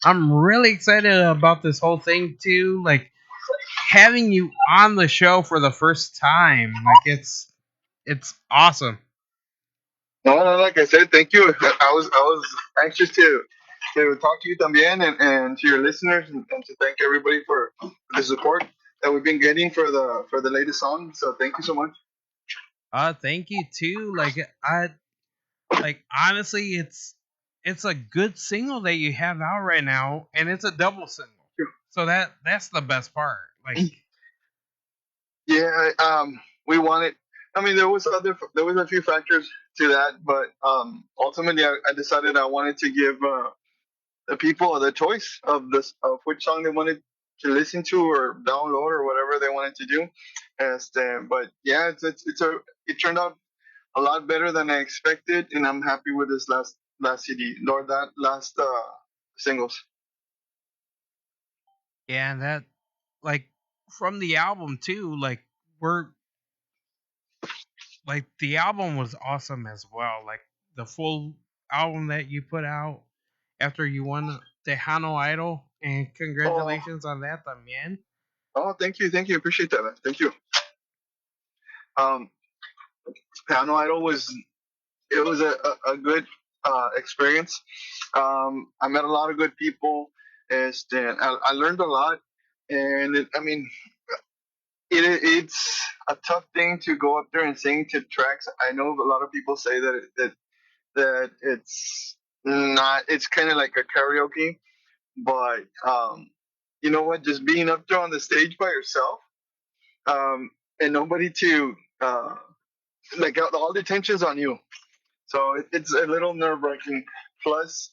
I'm really excited about this whole thing too. Like having you on the show for the first time. Like it's awesome. No, no, like I said, thank you. I was anxious to talk to you también and to your listeners and to thank everybody for the support that we've been getting for the latest song. So thank you so much. Thank you too. Like honestly, it's a good single that you have out right now, and it's a double single. So that's the best part. Like, Yeah, we wanted. I mean, there was a few factors to that, but ultimately, I decided I wanted to give the people the choice of this of which song they wanted to listen to or download or whatever they wanted to do. But yeah, it turned out a lot better than I expected, and I'm happy with this last CD or that last singles. yeah, that like from the album too. We're like the album was awesome as well. Like the full album that you put out after you won Tejano Idol, and Oh, congratulations on that, también. oh, thank you, appreciate that, man. Thank you. Um, Piano Idol was it was a good experience. I met a lot of good people. I learned a lot, and I mean, it's a tough thing to go up there and sing to tracks. I know a lot of people say that it's not. It's kind of like a karaoke, but you know what? Just being up there on the stage by yourself, um, and nobody to like all the attention's on you. So it's a little nerve wracking. Plus,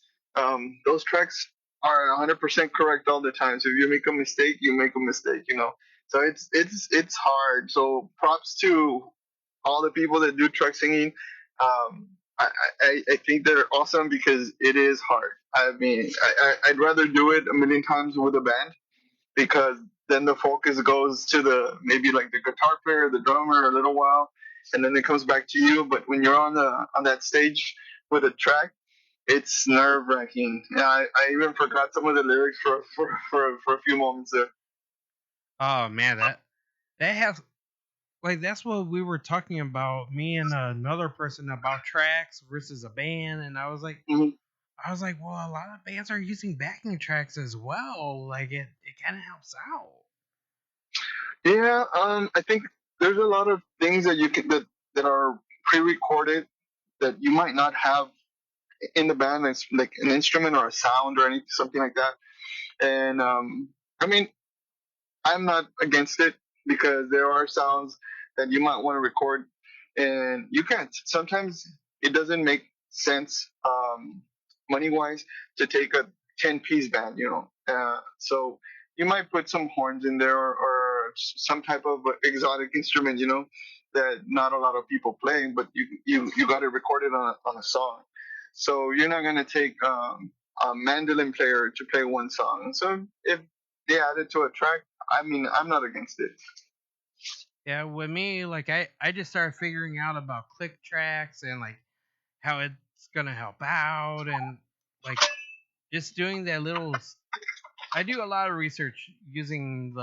those tracks are 100% correct all the time. So if you make a mistake, you make a mistake. So it's hard. So props to all the people that do track singing. Um, I think they're awesome because it is hard. I mean, I'd rather do it a million times with a band because then the focus goes to the maybe like the guitar player, the drummer, a little while, and then it comes back to you. But when you're on that stage with a track, it's nerve wracking. Yeah, I even forgot some of the lyrics for a few moments there. Oh man, that has like that's what we were talking about. Me and another person about tracks versus a band, and Mhm. I was like, well, a lot of bands are using backing tracks as well. Like it kind of helps out. Yeah, I think there's a lot of things that you can that are pre-recorded that you might not have in the band. It's like an instrument or a sound or anything, something like that. And I mean, I'm not against it because there are sounds that you might want to record and you can't. Sometimes it doesn't make sense money wise to take a 10-piece band. So you might put some horns in there or some type of exotic instrument, that not a lot of people play, but you got to record it on a song. So you're not going to take a mandolin player to play one song. So if they add it to a track, I mean, I'm not against it. Yeah, with me, like I just started figuring out about click tracks and like how it's gonna help out and like just doing that little. I do a lot of research using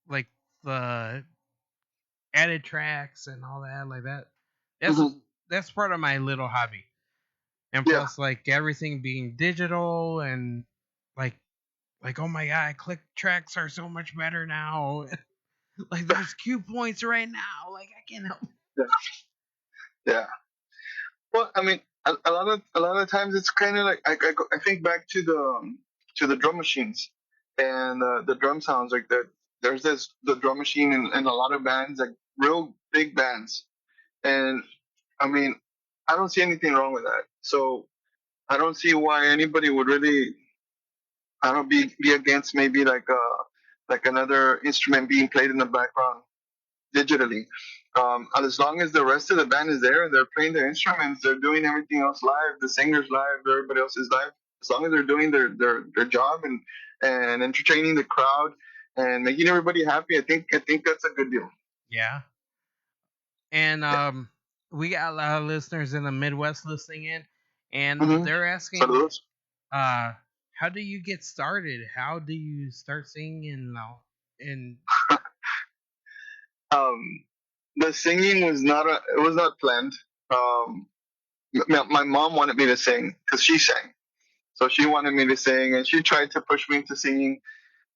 like the added tracks and all that like that. That's Hmm. that's part of my little hobby. And Yeah, plus like everything being digital and like oh my god, click tracks are so much better now. Like there's cue points right now. Like I can't help. yeah, yeah. Well, I mean, a lot of times it's kind of like I think back to the drum machines and the drum sounds like that. There's the drum machine in a lot of bands, like real big bands, and I mean, I don't see anything wrong with that. So I don't see why anybody would really I don't be against maybe like another instrument being played in the background digitally. And as long as the rest of the band is there, they're playing their instruments, they're doing everything else live, the singers live, everybody else is live. As long as they're doing their job and entertaining the crowd and making everybody happy, I think that's a good deal. Yeah. And we got a lot of listeners in the Midwest listening in. and Mm-hmm. they're asking, Saludos. uh, how do you get started? How do you start singing now? And Um, the singing was not it was not planned. Um, my mom wanted me to sing because she sang, so she wanted me to sing, and she tried to push me into singing,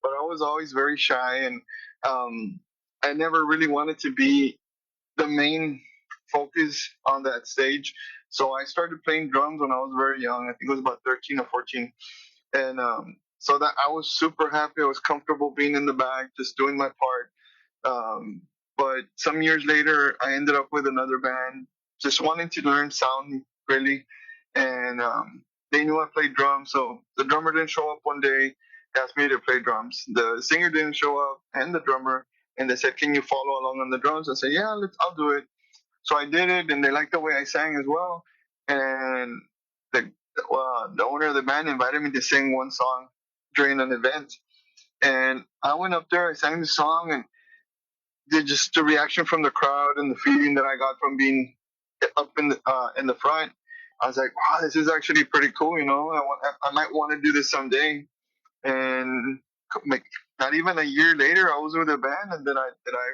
but I was always very shy, and um, I never really wanted to be the main focus on that stage. So I started playing drums when I was very young. I think it was about 13 or 14, and so that I was super happy. I was comfortable being in the back, just doing my part. But some years later, I ended up with another band, just wanting to learn sound really, and they knew I played drums. So the drummer didn't show up one day, asked me to play drums. The singer didn't show up, and the drummer, and they said, "Can you follow along on the drums?" I said, "Yeah, I'll do it." So I did it, and they liked the way I sang as well. And the owner of the band invited me to sing one song during an event, and I went up there. I sang the song, and just the reaction from the crowd and the feeling that I got from being up in the front, I was like, wow, this is actually pretty cool. You know, I might want to do this someday. And like not even a year later, I was with a band and that I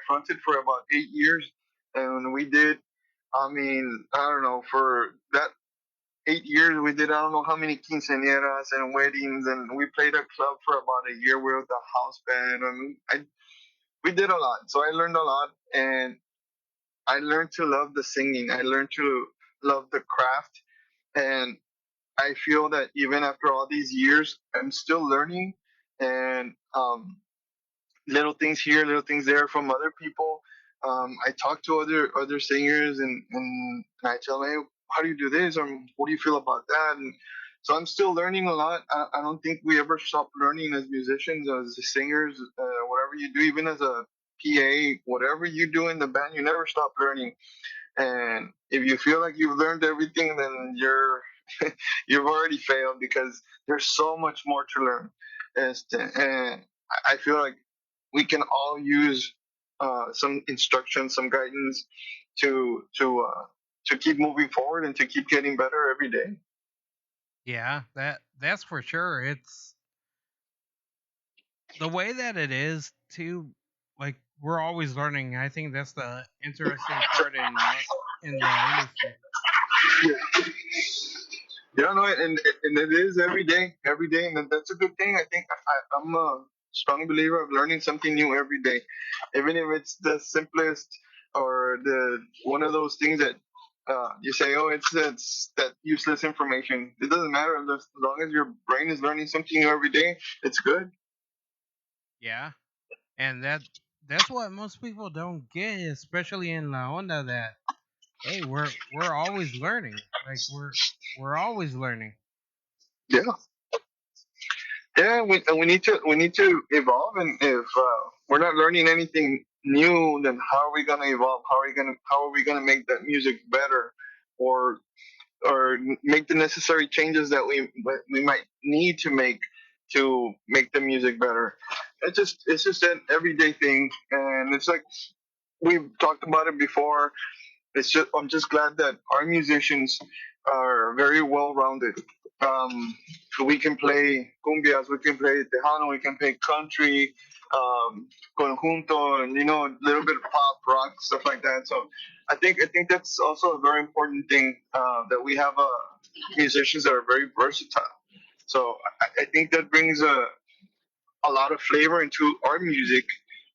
fronted for about 8 years, and we did. I mean, I don't know, for that 8 years we did I don't know how many quinceañeras and weddings, and we played a club for about a year with a house band. I mean, we did a lot, so I learned a lot, and I learned to love the singing. I learned to love the craft, and I feel that even after all these years, I'm still learning, and little things here, little things there from other people. I talk to other singers, and I tell them, hey, how do you do this, or what do you feel about that? And so I'm still learning a lot. I don't think we ever stop learning as musicians, as singers, whatever you do, even as a PA, whatever you do in the band, you never stop learning. And if you feel like you've learned everything, then you've already failed, because there's so much more to learn. And I feel like we can all use some instruction, some guidance to keep moving forward and to keep getting better every day. yeah, that's for sure. It's the way that it is too. Like we're always learning. I think that's the interesting part in the industry. Yeah, no, and it is every day, and that's a good thing. I think I'm a strong believer of learning something new every day, even if it's the simplest or the one of those things that you say, oh, it's that useless information. It doesn't matter as long as your brain is learning something new every day. It's good. Yeah, and that's what most people don't get, especially in La Onda. That hey, we're always learning. Like we're always learning. Yeah, yeah. We need to evolve, and if we're not learning anything new, then how are we gonna evolve? How are we gonna make that music better? Or make the necessary changes that we might need to make the music better. It's just an everyday thing, and it's like we've talked about it before. I'm just glad that our musicians are very well rounded. Um, we can play cumbias, we can play Tejano, we can play country, conjunto, and a little bit of pop, rock, stuff like that. So I think that's also a very important thing, that we have musicians that are very versatile. So I think that brings a lot of flavor into our music,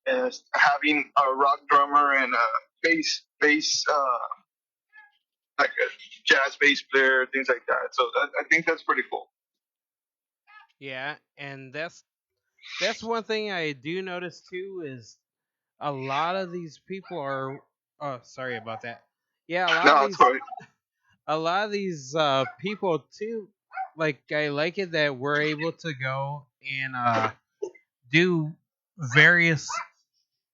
as having a rock drummer and a bass like a jazz bass player, things like that. So I think that's pretty cool. Yeah, and that's one thing I do notice too is a lot of these people are. Oh, sorry about that. Yeah, No, it's fine. a lot of these people too. Like I like it that we're able to go and do various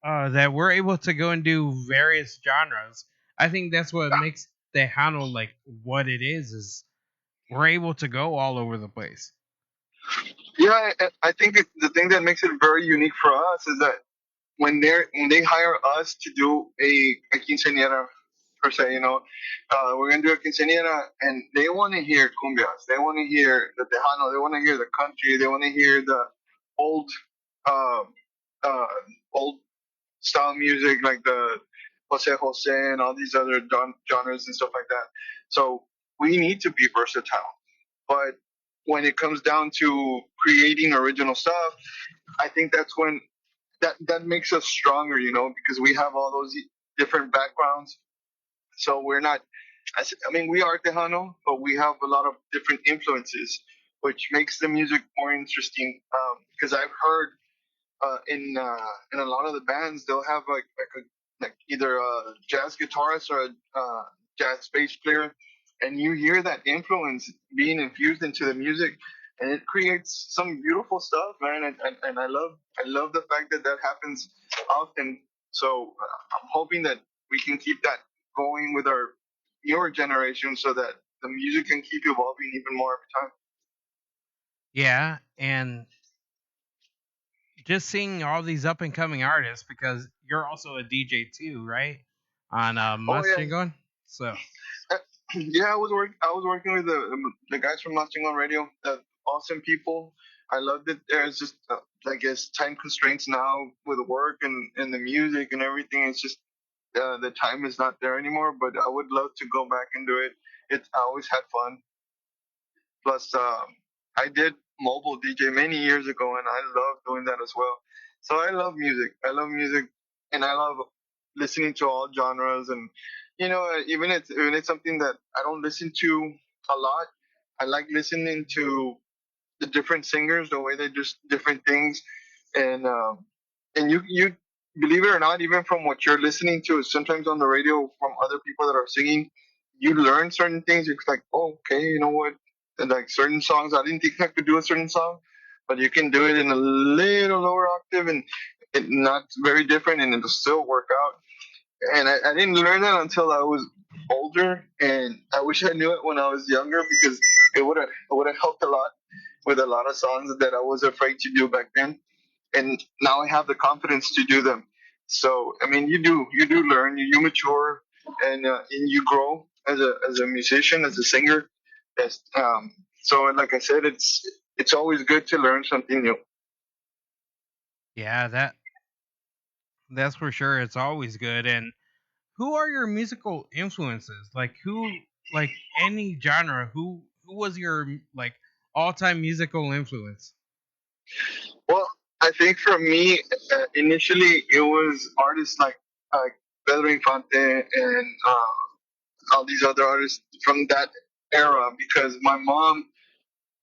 that we're able to go and do various genres. I think that's what makes Tejano like what it is we're able to go all over the place. Yeah, I think the thing that makes it very unique for us is that when they hire us to do a quinceañera, per se. We're gonna do a quinceañera, and they want to hear cumbias. They want to hear the Tejano. They want to hear the country. They want to hear the old, uh, uh, old style music like the Jose Jose and all these other genres and stuff like that. So we need to be versatile. But when it comes down to creating original stuff, I think that's when that makes us stronger, because we have all those different backgrounds. So we're not, I mean, we are Tejano, but we have a lot of different influences, which makes the music more interesting. Because I've heard in a lot of the bands they'll have like either a jazz guitarist or a jazz bass player, and you hear that influence being infused into the music, and it creates some beautiful stuff, man. And I love the fact that that happens often. So I'm hoping that we can keep that going with our newer generation, so that the music can keep evolving even more every time. Yeah, and just seeing all these up and coming artists because you're also a DJ too, right? On Oh yeah. Mustang. So Yeah, I was working with the guys from Mustang on Radio. Awesome people. I loved it. There's just I guess time constraints now with work and the music and everything. It's just the time is not there anymore. But I would love to go back and do it. I always had fun. Plus, I did mobile DJ many years ago, and I love doing that as well. So I love music. I love music, and I love listening to all genres. And even it's something that I don't listen to a lot. I like listening to the different singers, the way they do different things, and you believe it or not, even from what you're listening to, sometimes on the radio from other people that are singing, you learn certain things. It's like, oh, okay, you know what? And like certain songs, I didn't think I could do a certain song, but you can do it in a little lower octave, and it not very different, and it'll still work out. And I didn't learn that until I was older, and I wish I knew it when I was younger, because it would have helped a lot with a lot of songs that I was afraid to do back then, and now I have the confidence to do them. So I mean, you do learn, you mature, and you grow as a musician, as a singer. So like I said, it's always good to learn something new. yeah, that's for sure. It's always good. And who are your musical influences? Like who, like any genre? Who was your like all time musical influence? Well, I think for me, initially it was artists like Pedro Infante and all these other artists from that era, because my mom,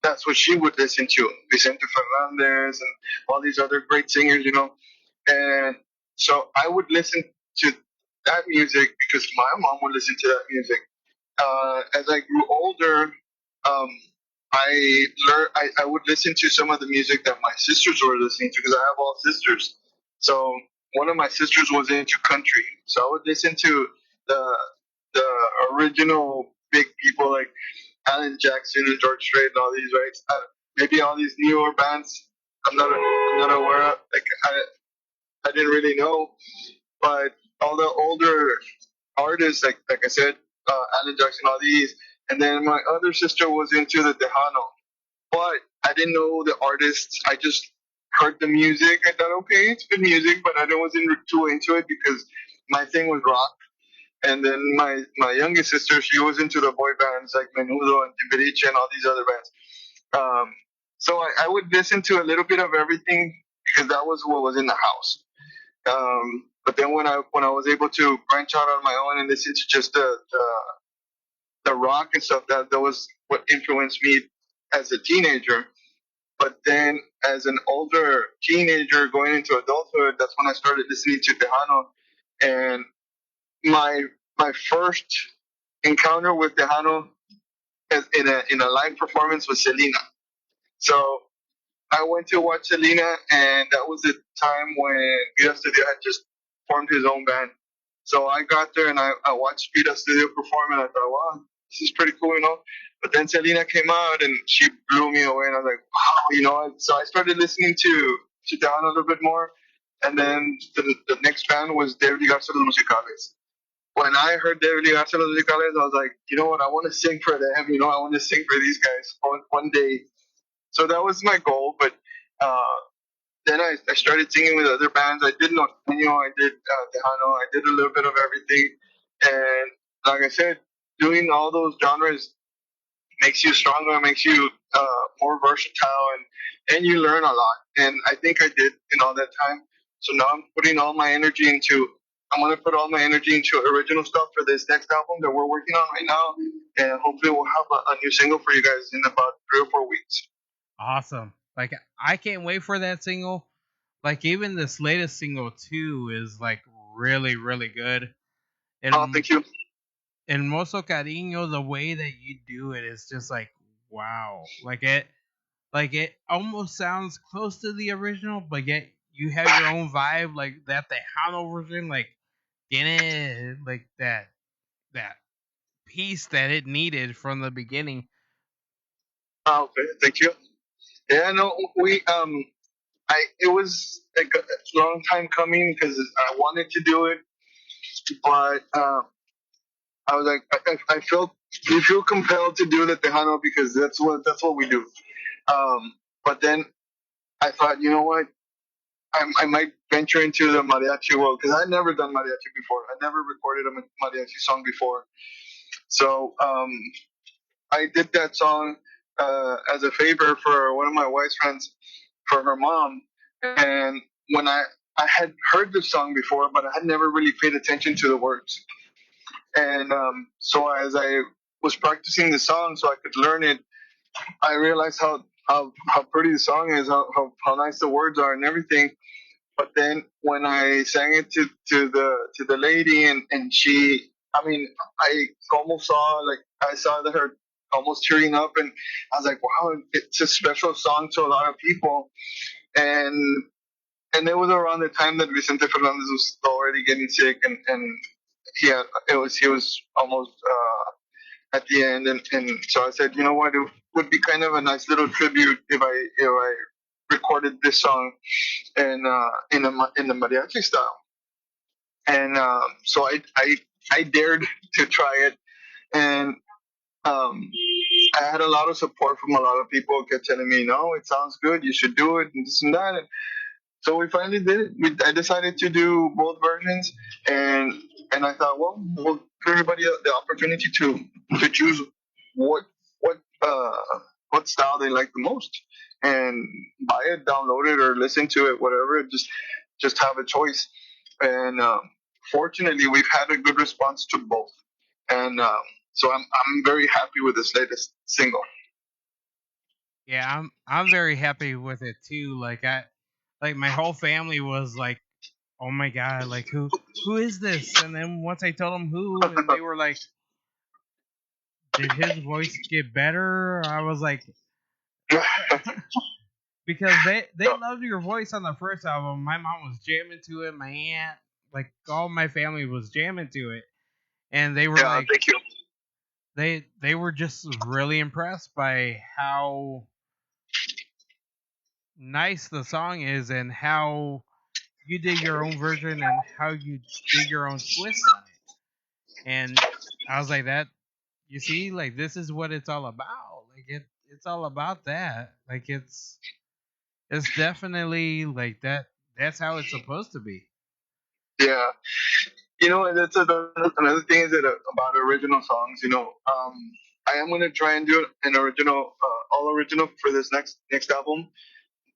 that's what she would listen to, Vicente Fernandez and all these other great singers. And so I would listen to that music because my mom would listen to that music. As I grew older, um, I would listen to some of the music that my sisters were listening to, because I have all sisters. So one of my sisters was into country, so I would listen to the the original big people like Alan Jackson and George Strait and all these, right? Maybe all these newer bands I'm not aware of. Like I didn't really know, but all the older artists, like I said, Alan Jackson, all these, and then my other sister was into the Tejano, but I didn't know the artists. I just heard the music. I thought, okay, it's good music, but I wasn't too into it because my thing was rock. And then my youngest sister, she was into the boy bands like Menudo and Timbiriche and all these other bands. Um, so I would listen to a little bit of everything because that was what was in the house. But then when I was able to branch out on my own and listen to just the rock and stuff, that was what influenced me as a teenager. But then as an older teenager going into adulthood, that's when I started listening to Tejano. And my my first encounter with Tejano in a live performance was Selena. So I went to watch Selena, and that was the time when Vida Studio had just formed his own band. So I got there and I watched Vida Studio perform, and I thought, wow, this is pretty cool. But then Selena came out and she blew me away, and I was like, wow. So I started listening to Down a little bit more, and then the next band was David Garza Los Musicales. when I heard De Obligarse Los Musicales, I was like, you know what? I want to sing for them. You know, I want to sing for these guys one day. So that was my goal. But uh, then I started singing with other bands. I did Norteño, I did Tejano, I did a little bit of everything. And like I said, doing all those genres makes you stronger, makes you more versatile, and you learn a lot. And I think I did in all that time. So now I'm putting all my energy into. I'm gonna put all my energy into original stuff for this next album that we're working on right now, and hopefully we'll have a new single for you guys in about 3 or 4 weeks. Awesome. Like I can't wait for that single. Like even this latest single too is like really really good. Oh, And thank you. Mozo Cariño, the way that you do it is just like wow. Like it almost sounds close to the original, but yet you have your own vibe, like that Tejano version, like in it, like that piece that it needed from the beginning. Oh, okay, thank you. Yeah, no, we it was like a long time coming because I wanted to do it, but I was like, I felt you feel compelled to do the Tejano because that's what we do. But then I thought, you know what, I might venture into the mariachi world because I'd never done mariachi before. I never recorded a mariachi song before, so I did that song as a favor for one of my wife's friends for her mom, and when I had heard the song before, but I had never really paid attention to the words. And so as I was practicing the song so I could learn it, I realized how pretty the song is, how nice the words are and everything. But then when I sang it to the lady and she, I mean, I almost saw like I saw that her almost tearing up, and I was like, wow, it's a special song to a lot of people. And it was around the time that Vicente Fernandez was already getting sick, and he was almost at the end, and so I said, you know what, it would be kind of a nice little tribute if I recorded this song in the mariachi style, and so I dared to try it, and um, I had a lot of support from a lot of people who kept telling me, no, it sounds good, you should do it, and this and that. So we finally did it. I decided to do both versions, and I thought, well, we'll give everybody the opportunity to choose what what what style they like the most, and buy it, download it, or listen to it, whatever. Just have a choice. And fortunately, we've had a good response to both, and so I'm very happy with this latest single. Yeah, I'm very happy with it too. Like my whole family was like, "Oh my god, like who is this?" And then once I told them who, and they were like, "Did his voice get better?" I was like, because they loved your voice on the first album. My mom was jamming to it. My aunt, like all my family was jamming to it, and they were Yeah, like, thank you. they were just really impressed by how nice the song is and how you did your own version and how you did your own twist on it. And I was like, that you see, like this is what it's all about. Like it's all about that. Like it's definitely like that. That's how it's supposed to be. Yeah. And that's another thing is that about original songs. I am gonna try and do an original, all original for this next album.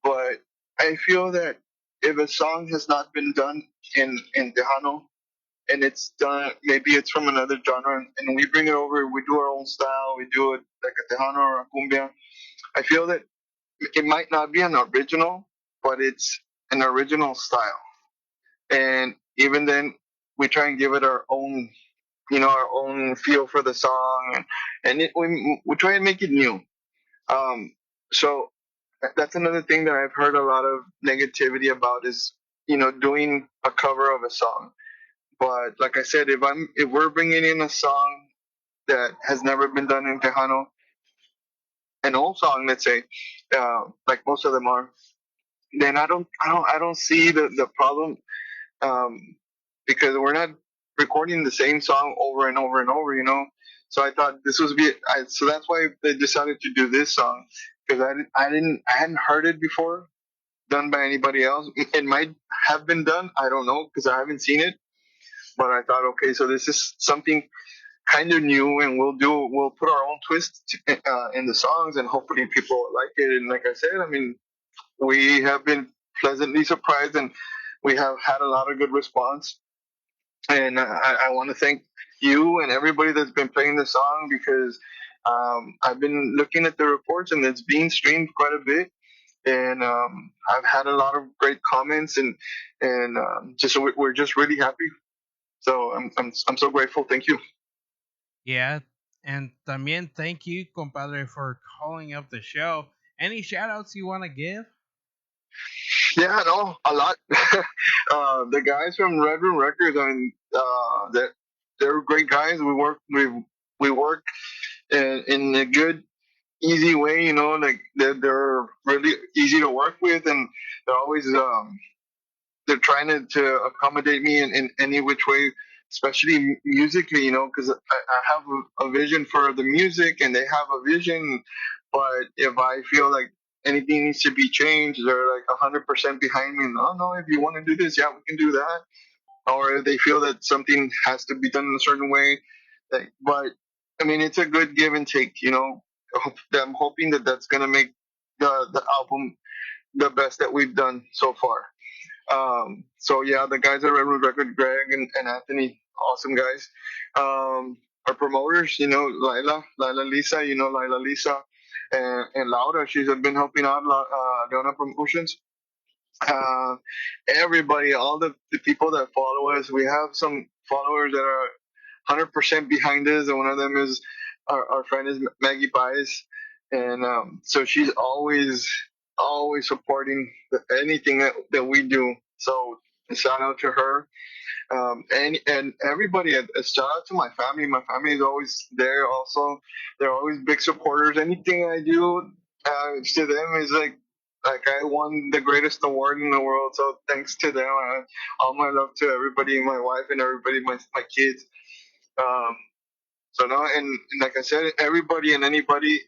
But I feel that if a song has not been done in Tejano and it's done, maybe it's from another genre, and we bring it over, we do our own style, we do it like a Tejano or a cumbia. I feel that it might not be an original, but it's an original style, and even then, we try and give it our own feel for the song, we try and make it new. Um, so that's another thing that I've heard a lot of negativity about is doing a cover of a song. But like I said, if we're bringing in a song that has never been done in Tejano, an old song, let's say, like most of them are, then I don't see the problem, um, because we're not. recording the same song over and over and over, you know. So I thought this was so that's why they decided to do this song because I hadn't heard it before done by anybody else. It might have been done, I don't know because I haven't seen it. But I thought, okay, so this is something kind of new, and we'll put our own twist in the songs, and hopefully people like it. And like I said, I mean, we have been pleasantly surprised, and we have had a lot of good response. And I want to thank you and everybody that's been playing the song because I've been looking at the reports, and it's being streamed quite a bit. And I've had a lot of great comments, and just we're just really happy. So I'm so grateful. Thank you. Yeah, and también thank you, compadre, for calling up the show. Any shout outs you want to give? Yeah, no, a lot. The guys from Red Room Records, I mean, they're great guys. We work in a good, easy way. You know, like they're really easy to work with, and they're always they're trying to accommodate me in any which way, especially musically, you know, because I have a vision for the music and they have a vision. But if I feel like anything needs to be changed, they're like 100% behind me. No, no, if you want to do this, yeah, we can do that. Or if they feel that something has to be done in a certain way. But I mean, it's a good give and take, you know. I'm hoping that that's going to make the album the best that we've done so far. So yeah, the guys at Redwood Record, Greg and Anthony, awesome guys. Our promoters, you know, Lila Lisa, you know, Lila Lisa, and Laura, she's been helping out Leona Promotions. Uh, Everybody, all the people that follow us, we have some followers that are 100% behind us, and one of them is our friend is Maggie Pies, and so she's always supporting anything that we do. So shout out to her, and everybody. A shout out to my family. My family is always there. Also, they're always big supporters. Anything I do to them is like I won the greatest award in the world. So thanks to them. All my love to everybody, my wife and everybody, my kids. Um, so no, and like I said, everybody and anybody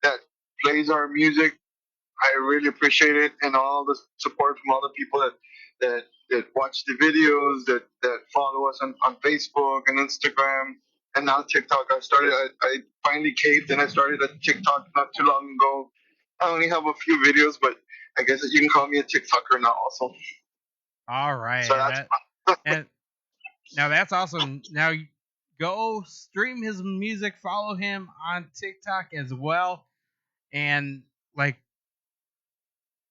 that plays our music, I really appreciate it, and all the support from all the people that watch the videos, that follow us on Facebook and Instagram, and now TikTok. I finally caved, and I started a TikTok not too long ago. I only have a few videos, but I guess that you can call me a TikToker now, also. All right, So and that's that and now that's awesome. Now go stream his music, follow him on TikTok as well, and like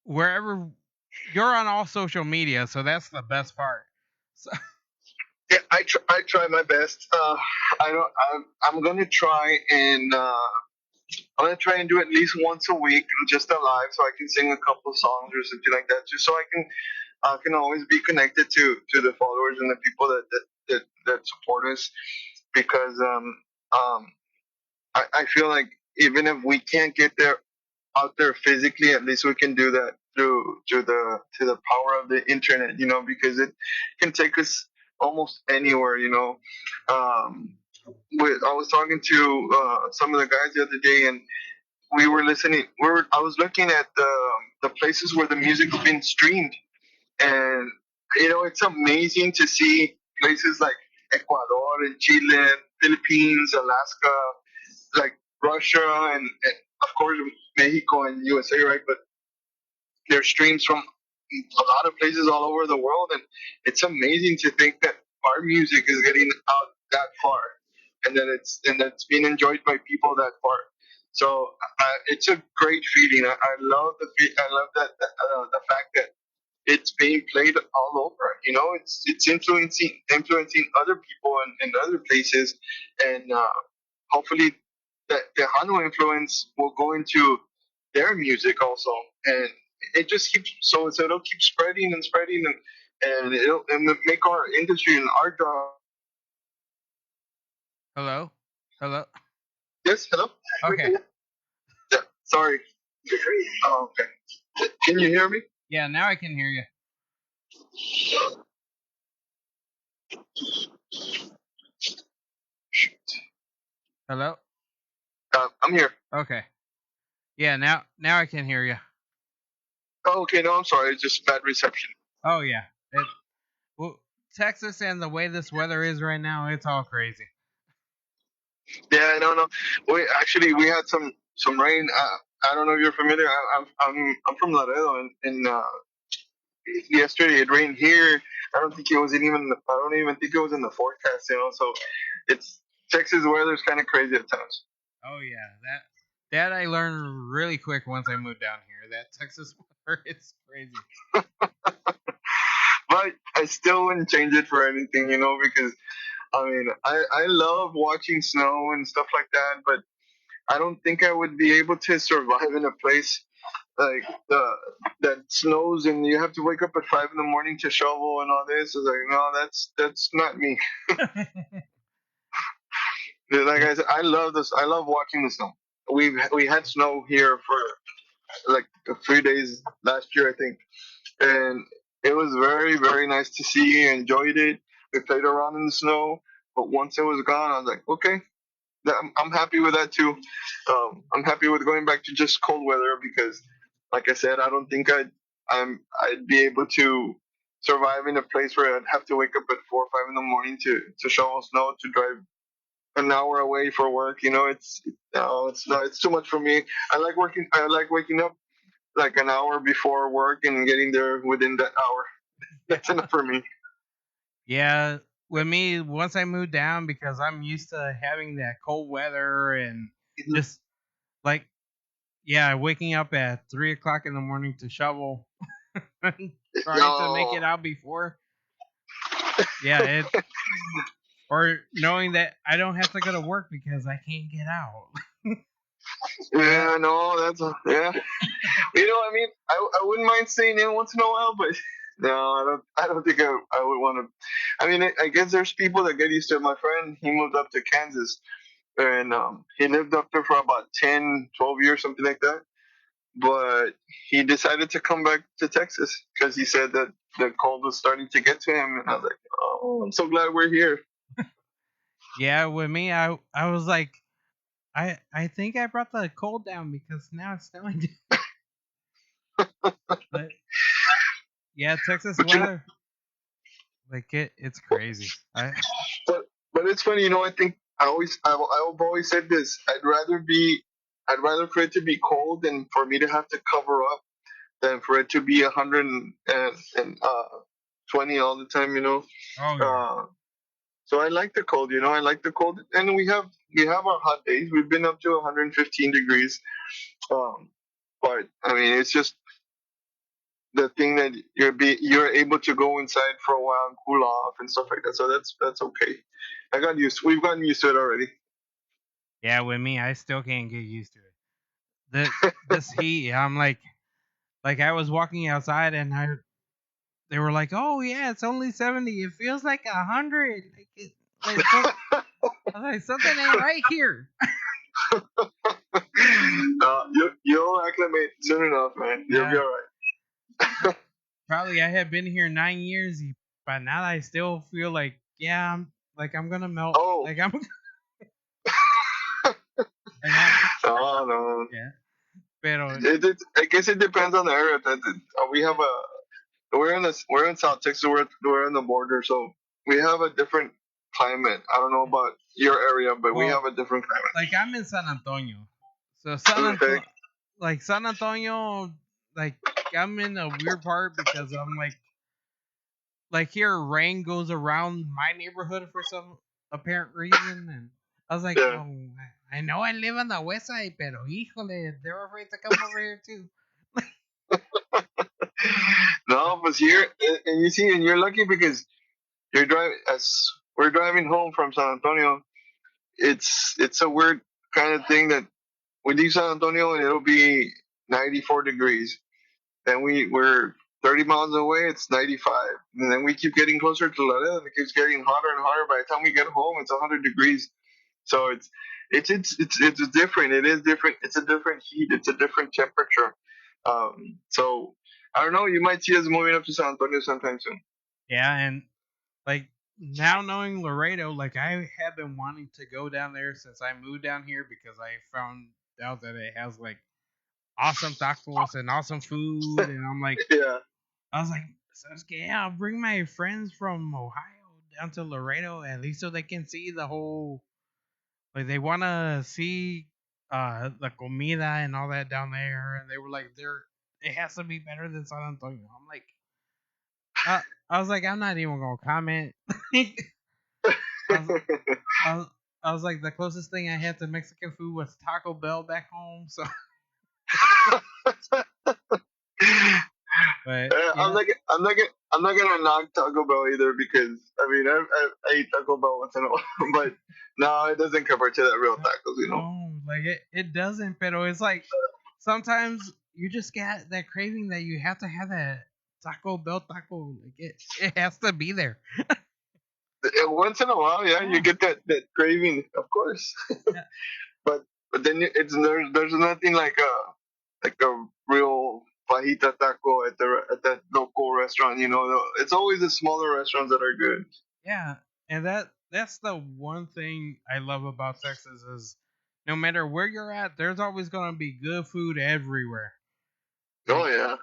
wherever you're on all social media, so that's the best part. So, yeah. I try my best. I don't. I'm gonna try and. I'm gonna try and do at least once a week, just a live, so I can sing a couple of songs or something like that, just so I can always be connected to the followers and the people that support us. Because um, I feel like even if we can't get there out there physically, at least we can do that through the power of the internet, you know, because it can take us almost anywhere, you know. I was talking to some of the guys the other day, and we were listening. I was looking at the places where the music has been streamed, and you know it's amazing to see places like Ecuador and Chile, Philippines, Alaska, like Russia, and of course Mexico and USA, right? But there's streams from a lot of places all over the world, and it's amazing to think that our music is getting out that far, and that it's being enjoyed by people that far. So it's a great feeling. I love I love the fact that it's being played all over. You know, it's influencing other people in other places, and hopefully that the Tejano influence will go into their music also, and it just keeps so it'll keep spreading and spreading, and it'll make our industry and our job. hello, hello. Yes, hello. Okay, Yeah, sorry. Oh, okay. Can you hear me? yeah, now I can hear you. Hello. I'm here. Okay. Yeah. Now I can hear you. Oh, okay, no, I'm sorry. It's just bad reception. Oh yeah. Well, Texas and the way this weather is right now, it's all crazy. Yeah, no, no. We had some rain. I don't know if you're familiar. I'm from Laredo, and yesterday it rained here. I don't think it was even. I don't even think it was in the forecast. So it's Texas weather's kind of crazy at times. Oh yeah. That I learned really quick once I moved down here. That Texas weather is crazy. But I still wouldn't change it for anything, because I mean, I love watching snow and stuff like that, but I don't think I would be able to survive in a place like that snows and you have to wake up at 5 in the morning to shovel and all this. It's like, no, that's not me. Like Yeah. I said, I love this. I love watching the snow. We had snow here for like a few days last year, I think, and it was very very nice to see. I enjoyed it. We played around in the snow, but once it was gone, I was like, okay, I'm happy with that too. I'm happy with going back to just cold weather because, like I said, I don't think I'd be able to survive in a place where I'd have to wake up at 4 or 5 in the morning to shovel snow to drive an hour away for work. It's no, it's not. It's too much for me. I like working. I like waking up like an hour before work and getting there within that hour. That's enough for me. Yeah, with me, once I moved down, because I'm used to having that cold weather and just like, yeah, waking up at 3 o'clock in the morning to shovel, and trying to make No. it out before. Yeah, or knowing that I don't have to go to work because I can't get out. Yeah, Yeah, no, yeah. I mean, I wouldn't mind staying in once in a while, but no, I don't think I would want to. I mean, I guess there's people that get used to it. My friend, he moved up to Kansas, and he lived up there for about 10, 12 years, something like that. But he decided to come back to Texas because he said that the cold was starting to get to him, and I was like, oh, I'm so glad we're here. yeah. With me, I was like, I think I brought the cold down because now it's snowing. But yeah, Texas But weather, like it's crazy. but it's funny, I think I've always said this. I'd rather for it to be cold than for me to have to cover up than for it to be 120 all the time. Oh yeah. Uh, so I like the cold. I like the cold, and we have our hot days. We've been up to 115 degrees. Um, but I mean, it's just the thing that you're able to go inside for a while and cool off and stuff like that. So that's okay. We've gotten used to it already. Yeah, with me, I still can't get used to it. This heat, I'm like I was walking outside and they were like, "Oh yeah, it's only 70. It feels like 100." Like so, I was like, something ain't right here. You'll acclimate soon enough, man. You'll be Yeah, all right. probably I have been here 9 years, but now I still feel like, yeah, I'm gonna melt. Oh, Like I'm like I'm oh no. yeah. Pero I guess it depends on the area. We have we're in South Texas. We're in the border, so we have a different climate. I don't know about your area, but we well, have a different climate. like I'm in San Antonio, so Okay. San Antonio, like I'm in a weird part because I'm like here rain goes around my neighborhood for some apparent reason, and I was like, Yeah. well, I know I live on the west side, pero híjole, they're afraid to come over here too. No, but here, and you see, and you're lucky because you're driving. As we're driving home from San Antonio, it's a weird kind of thing that we leave San Antonio and it'll be 94 degrees. Then we're 30 miles away, it's 95. And then we keep getting closer to Laredo and it keeps getting hotter and hotter. By the time we get home, it's 100 degrees. So it's different. It is different. It's a different heat. It's a different temperature. So I don't know. You might see us moving up to San Antonio sometime soon. Yeah, and like now knowing Laredo, like I have been wanting to go down there since I moved down here because I found out that it has like awesome tacos and awesome food, and Yeah. I was like, Sasuke, yeah, I'll bring my friends from Ohio down to Laredo at least so they can see the whole, like they want to see the comida and all that down there, and they were like, there, it has to be better than San Antonio. I'm like, uh, I was like, I'm not even gonna comment. I was, I was, I was like, the closest thing I had to Mexican food was Taco Bell back home. So, but yeah, I'm not gonna knock Taco Bell either because I mean I eat Taco Bell once in a while, but no, it doesn't compare to that real tacos, you know. no, like it doesn't. Pero it's like sometimes you just get that craving that you have to have that Taco Bell taco. Like it has to be there. Once in a while, yeah, you Yeah, get that craving, of course. yeah, but then it's there's nothing like a real fajita taco at that local restaurant. You know, it's always the smaller restaurants that are good. yeah. And that's the one thing I love about Texas is no matter where you're at, there's always gonna be good food everywhere. Oh Like, yeah,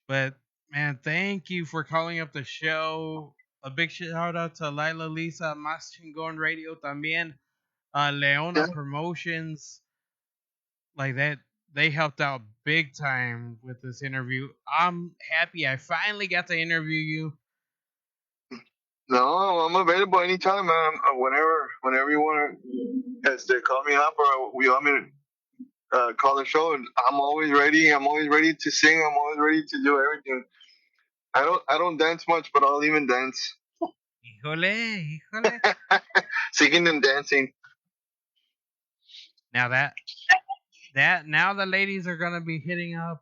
but man, thank you for calling up the show. A big shout out to Lila Lisa, Más Chingon Radio también, Leona yeah. Promotions, like that. They helped out big time with this interview. I'm happy I finally got to interview you. No, I'm available anytime, man. Whenever you want to call me up or we want me to call the show, and I'm always ready. I'm always ready to sing. I'm always ready to do everything. I don't dance much, but I'll even dance. Híjole, híjole. Singing and dancing. Now now the ladies are gonna be hitting up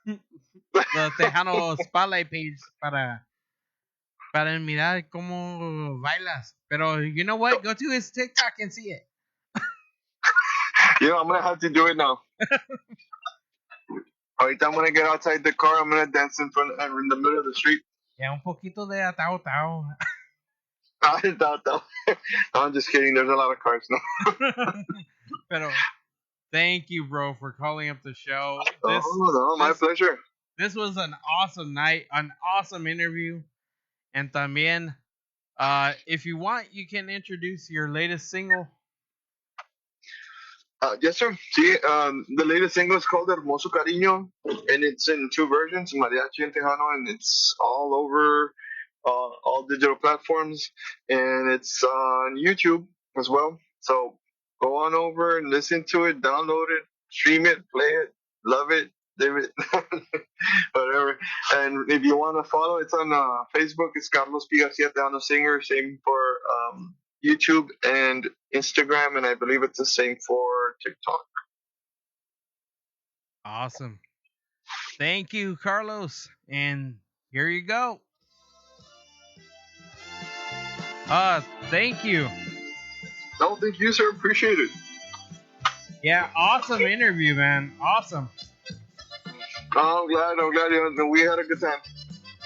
the Tejano spotlight page para mirar cómo bailas. Pero you know what? Go to his TikTok and see it. You know, I'm gonna have to do it now. Ahorita I'm gonna get outside the car. I'm gonna dance in the middle of the street. Ya un poquito de atao tao. No, I'm just kidding. There's a lot of cars now. Pero thank you, bro, for calling up the show. Oh no, my This pleasure. this was an awesome night, an awesome interview, and también, if you want, you can introduce your latest single. Yes, sir. See, the latest single is called Hermoso Cariño, and it's in two versions, Mariachi and Tejano, and it's all over all digital platforms, and it's on YouTube as well. So go on over and listen to it, download it, stream it, play it, love it, live it, whatever. And if you want to follow, it's on Facebook. It's Carlos P. Garcia Tejano Singer. Same for YouTube and Instagram, and I believe it's the same for TikTok. Awesome. Thank you, Carlos. And here you go. Thank you. No, thank you, sir. Appreciate it. Yeah, awesome interview, man. Awesome. Oh, I'm glad we had a good time.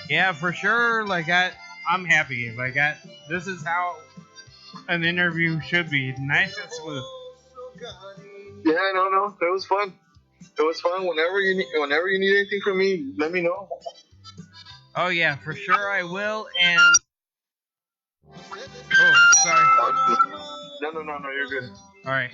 Yeah, for sure. Like I'm happy. This is how an interview should be. Nice and smooth. Yeah, no, it was fun. It was fun. Whenever you need anything from me, let me know. Oh yeah, for sure I will. And oh, sorry. No, you're good. All right.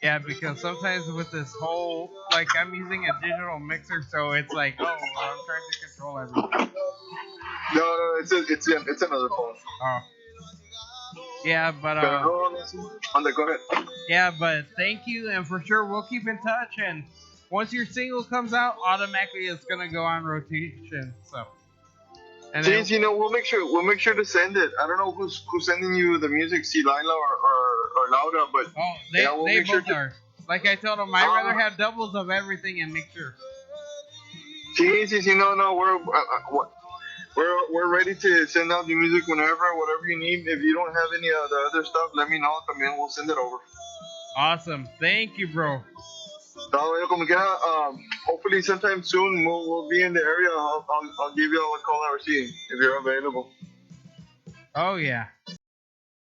Yeah, because sometimes with this whole, like, I'm using a digital mixer, so it's like, oh, I'm trying to control everything. No, it's another phone. Oh. Yeah, but go ahead. yeah, but thank you, and for sure we'll keep in touch. And once your single comes out, automatically it's gonna go on rotation. So, and then, Please, we'll make sure to send it. I don't know who's sending you the music, see Lila or Laura, but oh, we'll they make both sure are. Like I told them, I'd rather have doubles of everything and make sure. Sí, no, we're ready to send out the music whatever you need. If you don't have any of the other stuff, let me know. También we'll send it over. Awesome, thank you, bro. No, bueno, como quiera, hopefully sometime soon we'll be in the area. I'll give you a call or see if you're available. Oh yeah.